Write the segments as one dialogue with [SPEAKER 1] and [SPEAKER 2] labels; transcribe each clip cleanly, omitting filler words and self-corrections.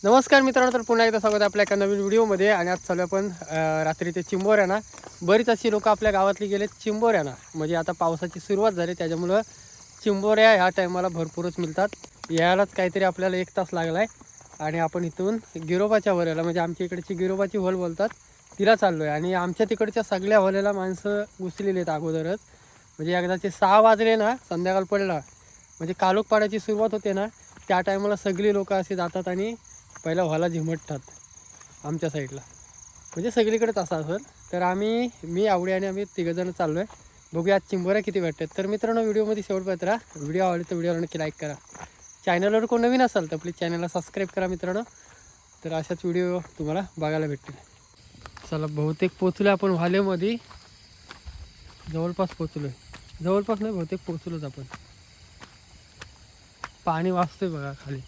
[SPEAKER 1] नमस्कार मित्रांनो, तर पुन्हा एकदा स्वागत आहे आपल्या एका नवीन व्हिडिओमध्ये. आणि आज चालू आपण रात्री ते चिंबोऱ्यांना. बरीच अशी लोक आपल्या गावातली गेले चिंबोऱ्यांना, म्हणजे आता पावसाची सुरुवात झाली त्याच्यामुळं चिंबोऱ्या ह्या टायमाला भरपूरच मिळतात. यायलाच काहीतरी आपल्याला 1 तास लागला आहे. आणि आपण इथून गिरोबाच्या वऱ्याला, म्हणजे आमच्या इकडची गिरोबाची होल बोलतात, तिला चाललो आहे. आणि आमच्या तिकडच्या सगळ्या होल्याला माणसं घुसलेली आहेत अगोदरच. म्हणजे एकदाचे 6 वाजले ना, संध्याकाळ पडला म्हणजे कालोख पाडायची सुरुवात होते ना, त्या टायमाला सगळी लोक असे जातात आणि पहिला व्हाला झिमटतात आमच्या साईडला. म्हणजे सगळीकडेच असं असेल. तर मी आवडी आणि आम्ही तिघंजण चाललो आहे. बघूया आज चिंबोऱ्या किती भेटतात. तर मित्रांनो, व्हिडिओमध्ये शेवटपर्यंत राहा. व्हिडिओ आवडले तर व्हिडिओला नक्की लाईक करा. चॅनलवर कोण नवीन असाल तर प्लीज चॅनलला सबस्क्राईब करा मित्रांनो. तर अशाच व्हिडिओ तुम्हाला बघायला भेटतील. चला, बहुतेक पोचलो आपण व्हालेमध्ये. जवळपास पोचलो आहे. जवळपास नाही, बहुतेक पोचलोच आपण. पाणी वाजतंय बघा खाली.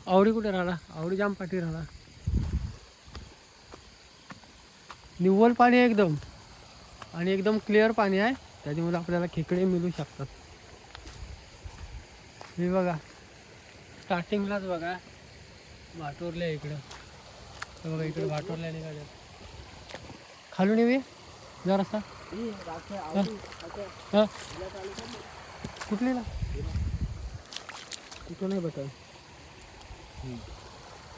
[SPEAKER 1] आवडी कुठे राहिला? आवडी जाम पाठी राहिला. निव्वळ पाणी आहे एकदम, आणि एकदम क्लिअर पाणी आहे. त्याच्यामुळे आपल्याला खेकडे मिळू शकतात. हे बघा, स्टार्टिंगलाच बघा भाटोरल्या इकडं. हे बघा इकडे भाटोरल्या निघाल्या. खालून येऊ जरासा. हां, कुठली ना कुठं नाही बघा.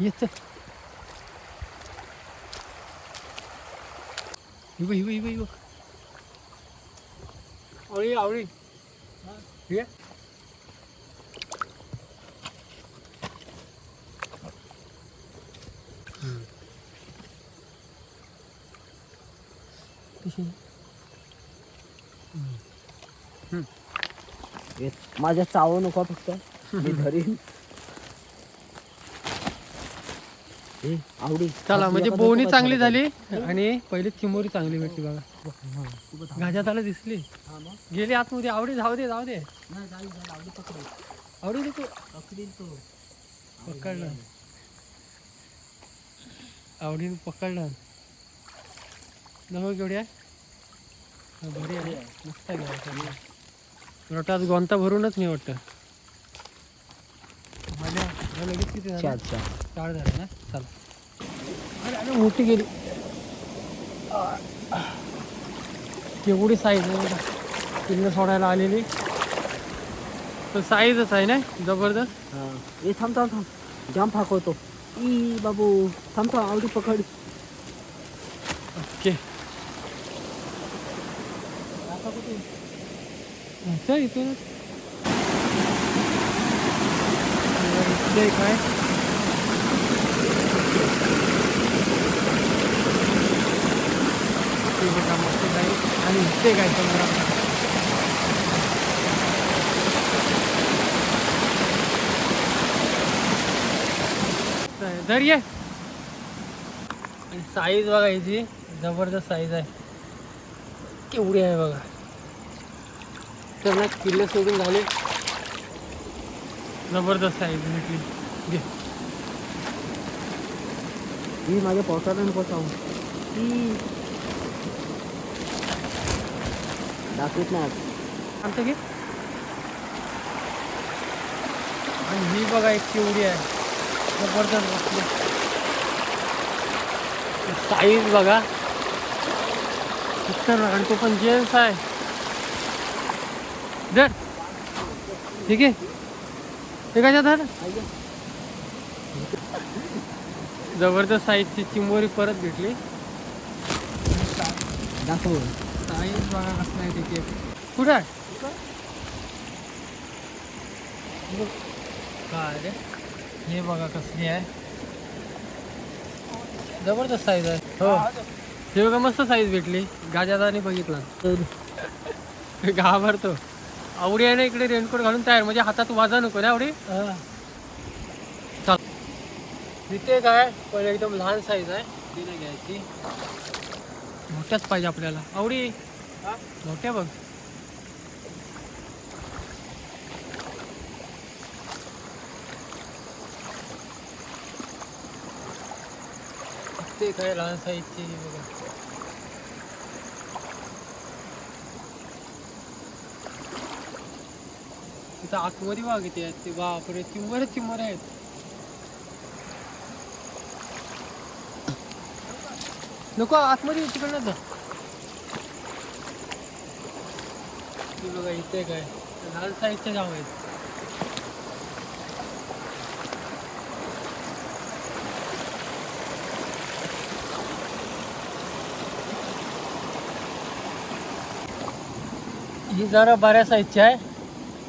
[SPEAKER 1] येच हिव हिव हिव हिव आवळी आवळी. ये
[SPEAKER 2] माझ्या चावू नको फक्त, मी धरीन. आवडी
[SPEAKER 1] चला, म्हणजे बोवणी चांगली झाली आणि पहिली चिंबोरी चांगली भेटली बघा. गाजात आलं दिसली. गेली आतमध्ये. आवडी जाऊ दे जाऊ दे. आवडी नको पकडलं. आवडीने पकडलं. नमक केवढी आहे? बरी आहे, मस्त आहे. घ्यायचं रोटात गोंता भरूनच नाही वाटतं. लगेच किती झालं? 4 झाले ना. चला, अरे अरे मोठी गेली. केवढी साईज आहे बघा. पिल्लं सोडायला आलेली. तर साईजच आहे ना जबरदस्त.
[SPEAKER 2] हे थांब थांब थांब, जाम फाकवतो. ई बाबू थांब थांब, आवडी पकड.
[SPEAKER 1] ओके, अच्छा इथूनच इथले काय ते बघा मस्त काय. आणि इथे काय समोर दर ये. आणि साईज बघा याची जबरदस्त साईज आहे. केवढी आहे बघा. तर ना किल्ले सोडून झाले. जबरदस्त साईज भेटली. घे.
[SPEAKER 2] ही माझ्या पोटाला नको चावू. दाखवत नाही
[SPEAKER 1] आमचं घे. आणि ही बघा एक केवढी आहे. जबरदस्त बसली. साईज बघा. आणि तो पण जेंट्स आहे. धर. ठीक आहे, हे कशा धर. जबरदस्त साईजची चिंबोरी परत भेटली.
[SPEAKER 2] दाखव.
[SPEAKER 1] साईज बघा कसं आहे तिथे. कुठं आहे काय रे? हे बघा कसली आहे. जबरदस्त साईज आहे. हो, हे बघा मस्त साईज भेटली. गाजादाने बघितला घाबरतो. आवडी आहे ना इकडे रेनकोट घालून तयार, म्हणजे हातात वाजा नको ना आवडी. चल, तिथे काय पण एकदम लहान साईज आहे, ती नाही घ्यायची. मोठ्याच पाहिजे आपल्याला. आवडी मोठ्या बघ. ते काय लहान साईजची बघा. तिथं आतमध्ये वाघ किती आहेत ते, बापरे चिंबर आहेत. नको आतमध्ये तिकडनं जा. ती बघा इथे काय लाल साईजचे गाव आहेत. ही जरा बऱ्या साईजची आहे,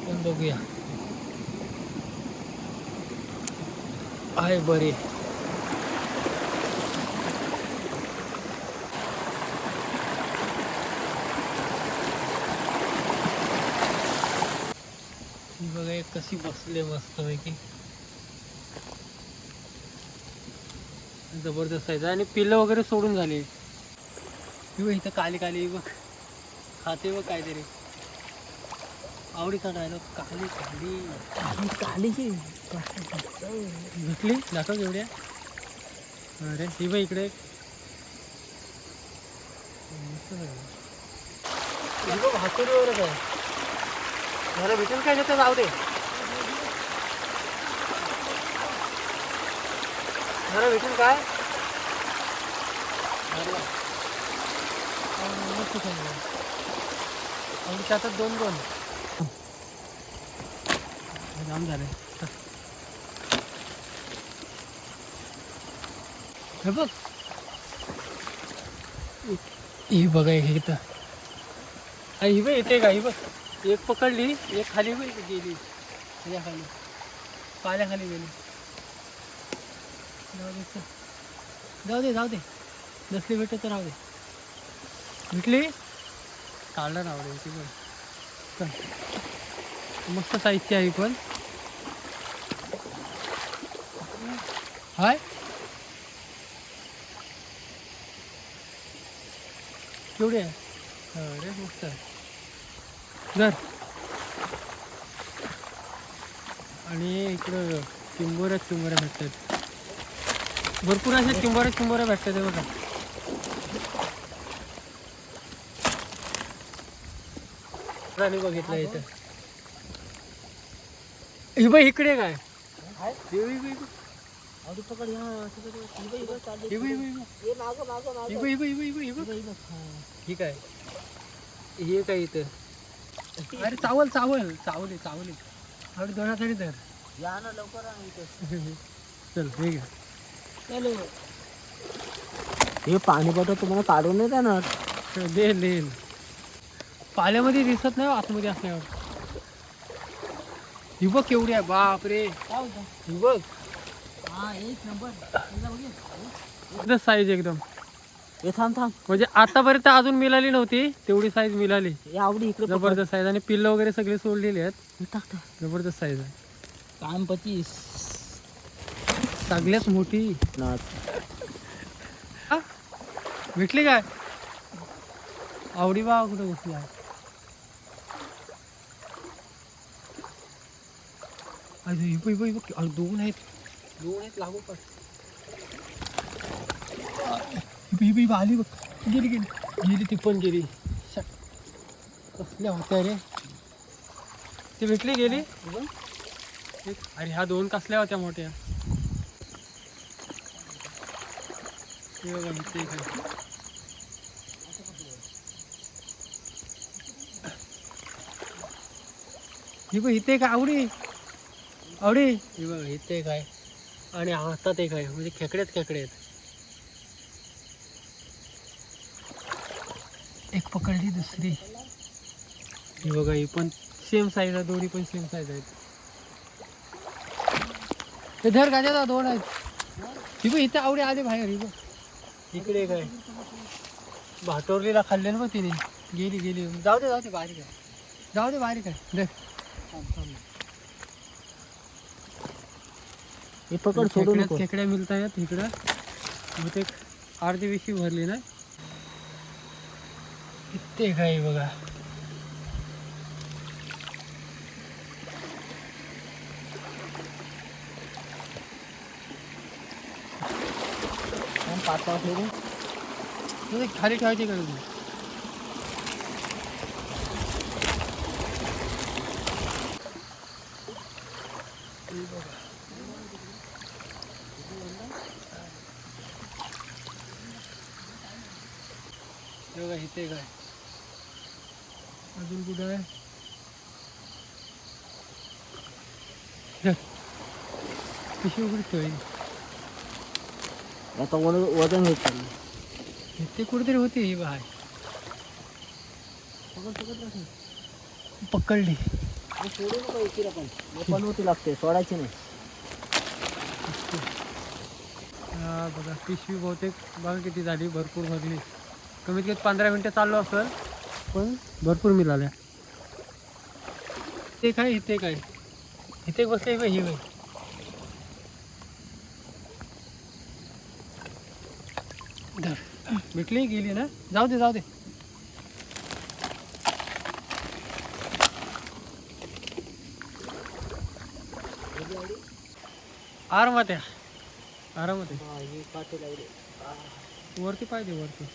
[SPEAKER 1] पण बघूया. आहे बरी. ही बघा एक कशी बसले मस्त पैकी, जबरदस्त आहे. आणि पिल्लं वगैरे सोडून झाली. ही बघ इथं काली काली बघ खाते बघ काहीतरी. आवडीचा डायलॉग, काली काली
[SPEAKER 2] काली
[SPEAKER 1] भेटली दाखव एवढ्या. अरे ही बघ इकडे हातोडीवरच आहे. मला भेटेल काय तर जाऊ दे. मला भेटेल काय त्यातच दोन जाम झाले. हे बघ ही बघा हे इथं ही बघ येते का. ही बघ एक पकडली, एक खाली बघ गेली, ह्याच्या खाली पाण्याखाली गेली. जाऊ दे नसली भेटत तर राहू दे. भेटली काढलं ना आवडेल ती पण. मस्त साईजची आहे पण. हाय केवढी आहे. अरे मस्त आहे. घर आणि इकडं चिंबोऱ्या भेटतात. भरपूर अशा चिंबोऱ्या भेटतात हे बघा. आणि बघितलं इथं. ही बाई इकडे काय ठीक आहे. हे काय इथं. अरे चावल अरे दोनासाठी तर
[SPEAKER 2] या ना लवकर.
[SPEAKER 1] चल हे घ्या.
[SPEAKER 2] हे पाणी बॉटल तुम्हाला काढून नाही देणार.
[SPEAKER 1] देईल पाल्यामध्ये दिसत नाही आतमध्ये असल्यावर. ही बघ केवढी आहे बापरे. ही बघ
[SPEAKER 2] एक नंबर
[SPEAKER 1] साईज एकदम.
[SPEAKER 2] हे थांब
[SPEAKER 1] म्हणजे आतापर्यंत अजून मिळाली नव्हती तेवढी साईज मिळाली.
[SPEAKER 2] आवडी इकडे
[SPEAKER 1] जबरदस्त साईज. आणि पिल्लं वगैरे सगळे सोडलेली आहेत.
[SPEAKER 2] टाकतो.
[SPEAKER 1] जबरदस्त साईज आहे.
[SPEAKER 2] काम 25
[SPEAKER 1] सगळ्यात मोठी
[SPEAKER 2] नाच.
[SPEAKER 1] भेटली काय आवडी बा कुठं बसला. दोन आहेत लागोपाठ. आली बघ. गेली ती पण गेली. कसल्या होत्या रे. ती भेटली गेली. अरे ह्या दोन कसल्या होत्या मोठ्या. ही बघ इथे काय आवडी ही बघ इथे काय. आणि हातात एक आहे म्हणजे खेकड्यात एक पकडली दुसरी. ही बघा ही पण सेम साईज आहे. दोन्ही पण सेम साईज आहेत. ते धर गाड्या दोन आहेत. ही बघ इथे आवडी आली बाहेर. ही बघ इकडे काय भाटोरलीला खाल्ले ना बघ तिने. गेली जाऊ दे बारीक आहे.
[SPEAKER 2] हे पकड सोडू नको.
[SPEAKER 1] खेकड्या मिळत आहेत इकडं. बहुतेक अर्धी विशी भरली ना. किती काय बघा. खाली ठेवायची गरज नाही. इथे काय अजून कुठं आहे पिशवी उघडी ठेवायची
[SPEAKER 2] आता वजन घेत चालली
[SPEAKER 1] ते कुठेतरी होती ही बाय पकडली
[SPEAKER 2] सोडू नका एकीला पण होती लागते सोडायची नाही.
[SPEAKER 1] हा बघा पिशवी बहुतेक बघा किती झाली भरपूर भरली कमीत कमी 15 मिनटं चाललो असेल पण भरपूर मिळाल्या. ते काय इथे बसले बाई ही बाई भेटली गेली ना जाऊ दे आरामात वरती पाहिजे वरती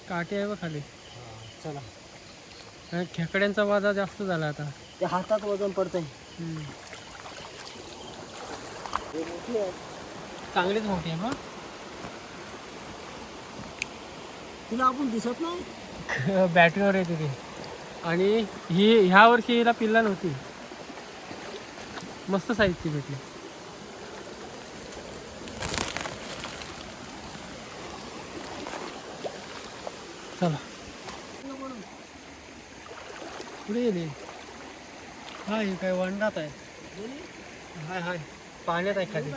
[SPEAKER 1] काठी आहे बघ खाली.
[SPEAKER 2] चला
[SPEAKER 1] खेकड्यांचा वाजा जास्त झाला आता.
[SPEAKER 2] ते हातात वजन पडतंय.
[SPEAKER 1] चांगलीच मोठी आहे मग
[SPEAKER 2] तिला आपण दिसत नाही
[SPEAKER 1] बॅटरीवर येते ती आणि ह्या वर्षी हिला पिल्ला नव्हती मस्त साईजची भेटली. चला पुढे येईल हाय काय वंडात आहे हाय पाण्यात आहे खाली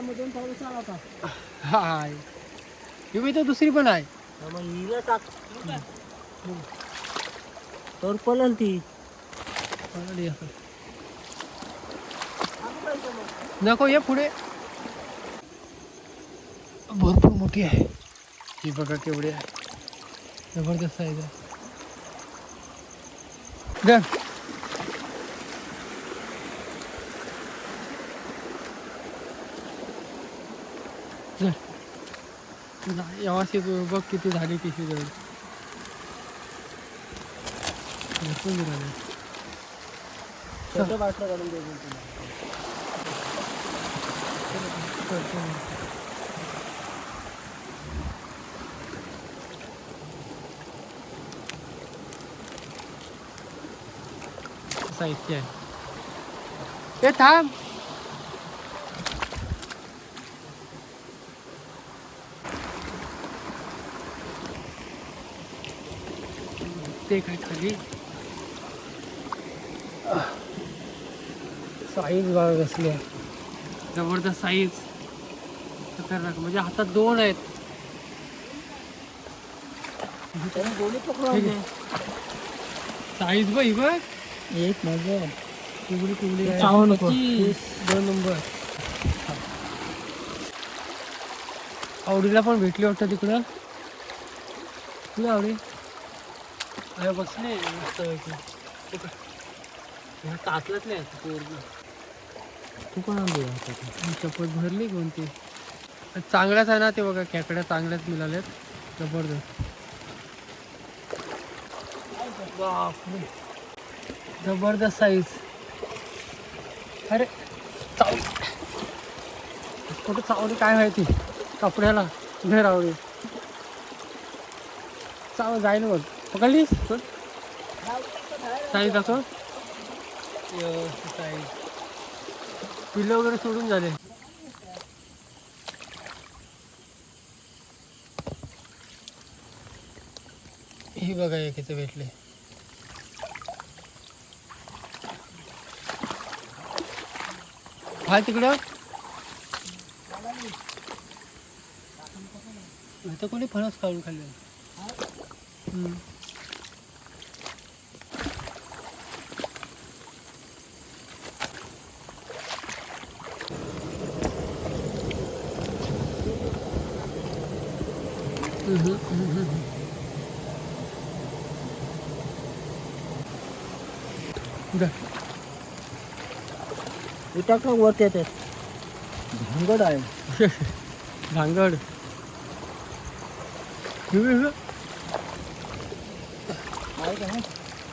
[SPEAKER 2] मधून पाऊस आला होता.
[SPEAKER 1] हाय ही तर दुसरी पण आहे
[SPEAKER 2] मग हिला टाक तर पळल ती
[SPEAKER 1] नको ये पुढे भरपूर मोठी आहे ही बघा केवढी आहे जबरदस्त साईज आहे. यावर्षी बघ किती झाली पिशवी जवळ भरपूर मिळाले.
[SPEAKER 2] छोटं बाटलं काढून दे
[SPEAKER 1] साहित्य आहे ते थांब ते काय खाली साईज बघा कसली आहे जबरदस्त साईज खतरनाक म्हणजे हातात 2 आहेत.
[SPEAKER 2] गोळी पकडून
[SPEAKER 1] साईज बघ बघ
[SPEAKER 2] एक नजर
[SPEAKER 1] कुगडी
[SPEAKER 2] चावू नको.
[SPEAKER 1] 2 नंबर आवडीला पण भेटली वाटतं तिकडं तुला आवडी अरे बसले मस्त काचलातले
[SPEAKER 2] तू पण आणली
[SPEAKER 1] चप्पल भरली कोणती चांगल्याच आहे ना ते बघा खेकड्या चांगल्याच मिळाल्यात जबरदस्त बापरे जबरदस्त साईज. अरे चावली कुठं चावली काय माहिती कपड्याला घर आवडी चाव जाईल बघ पकडलीस साईज दाखव साईज पिल्लं वगैरे सोडून झाले. ही बघा एकीचे भेटले हाय तिकडं आता कोणी फणस काढून खाल्ले.
[SPEAKER 2] टाकलं वरती येतात भांगड आहे
[SPEAKER 1] भांगड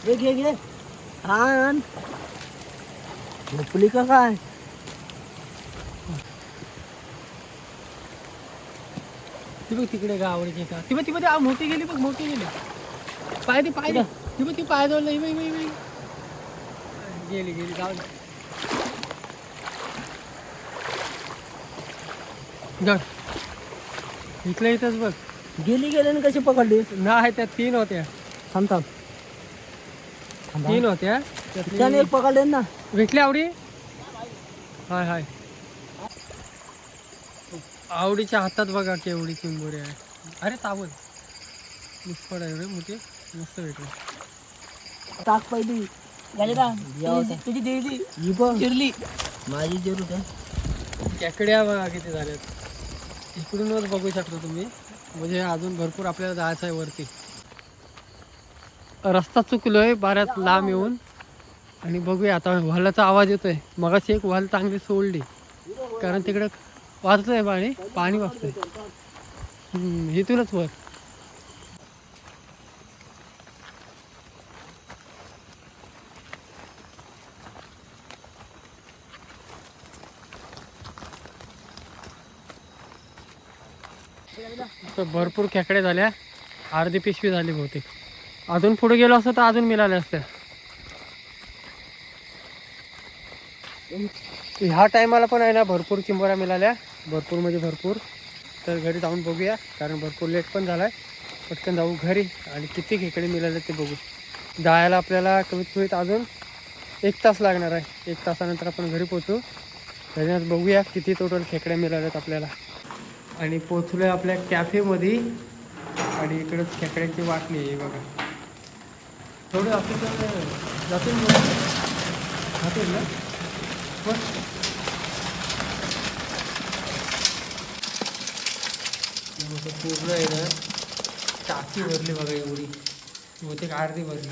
[SPEAKER 2] घे हा झोपली का काय
[SPEAKER 1] ती बघ तिकडे गावडीची का ती बघ मोठी गेली बघ मोठी गेली पाय दे ती बघ ती पाय जोडलं गेली जाऊ दे. गड इथलं इथंच बघ
[SPEAKER 2] गेली आणि कशी पकडली
[SPEAKER 1] नाही त्या 3 होत्या
[SPEAKER 2] थांब
[SPEAKER 1] 3 होत्या
[SPEAKER 2] त्याने एक पकडले ना
[SPEAKER 1] भेटली आवडी हाय आवडीच्या हातात बघा केवढी चिंबोरी आहे अरे तावड निष्फळ आहे रे मोठी मस्त भेटली
[SPEAKER 2] टाक पहिली तुझी दिली चिरली माझी जरूर
[SPEAKER 1] खेकड्या बघा किती झाल्यात इकडूनच बघू शकता तुम्ही म्हणजे अजून भरपूर आपल्याला जायचं आहे वरती रस्ता चुकलोय बऱ्याच लांब येऊन आणि बघूया आता व्हालाचा आवाज येतोय मगाशी एक व्हाल चांगली सोडली कारण तिकडे वाजतोय पाणी वाजतोय इथूनच वर भरपूर खेकड्या झाल्या अर्धी पिशवी झाली बहुतेक अजून पुढे गेलो असतो तर अजून मिळाल्या असत्या ह्या टायमाला पण आहे ना भरपूर चिंबोऱ्या मिळाल्या भरपूर म्हणजे भरपूर तर घरी जाऊन बघूया कारण भरपूर लेट पण झालाय पटकन जाऊ घरी आणि किती खेकडे मिळाले ते बघू जायला आपल्याला कमीत कमीत अजून 1 तास लागणार आहे 1 तासानंतर आपण घरी पोचू घरी बघूया किती टोटल खेकड्या मिळाल्यात आपल्याला आणि पोचलोय आपल्या कॅफेमध्ये आणि इकडंच खेकड्यांची वाटली आहे बघा थोडं आपलं जातील ना पूर्ण आहे ना टाकी भरली बघा एवढी बहुतेक अर्धी भरली